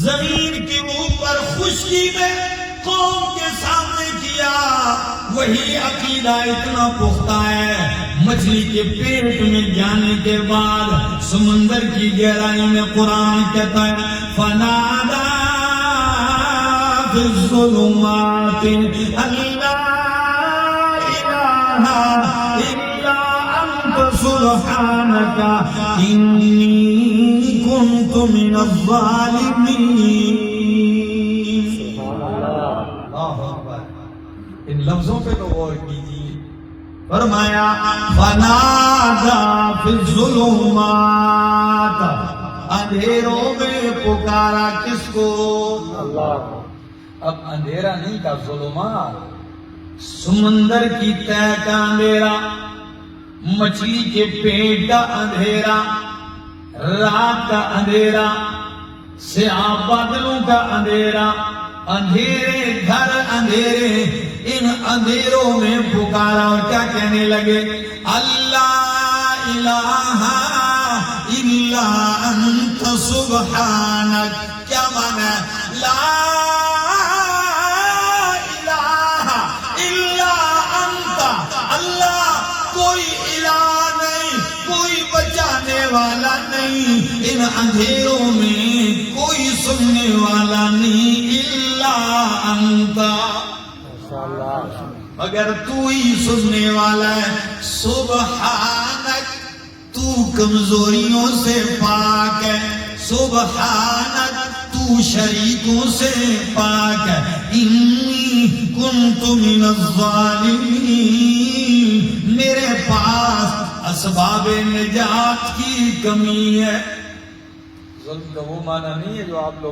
زمین کے اوپر خشکی میں قوم کے سامنے کیا، وہی عقیدہ اتنا پختہ ہے، مچھلی کے پیٹ میں جانے کے بعد سمندر کی گہرائی میں قرآن کہتا ہے فنادا فی الظلمات اللہ الہ الا انت سبحانک انی کنت من الظالمین۔ ان لفظوں پہ تو غور کیجیے۔ فرمایا فنادا فی الظلمات، اندھیروں میں پکارا کس کو؟ اللہ کو۔ اب اندھیرا نہیں تھا، ظلمات، سمندر کی تہ کا اندھیرا، مچھلی کے پیٹ کا اندھیرا، رات کا اندھیرا، سیاہ بادلوں کا اندھیرا، اندھیرے گھر اندھیرے، ان اندھیروں میں پکارا اور کیا کہنے لگے؟ اللہ الہ الا انت سبحانک۔ کیا معنی ہے؟ لا الہ الا انت، اللہ کوئی الہ نہیں، کوئی بچانے والا نہیں، ان اندھیروں میں کوئی سننے والا نہیں، الا انت، مگر تو ہی سننے والا ہے۔ سبحانک، تو کمزوریوں سے پاک ہے، سبحانک تو شریکوں سے پاک ہے، انی کنت من الظالمین، میرے پاس اسباب نجات کی کمی ہے۔ ظلم کا وہ معنی نہیں ہے جو آپ لوگ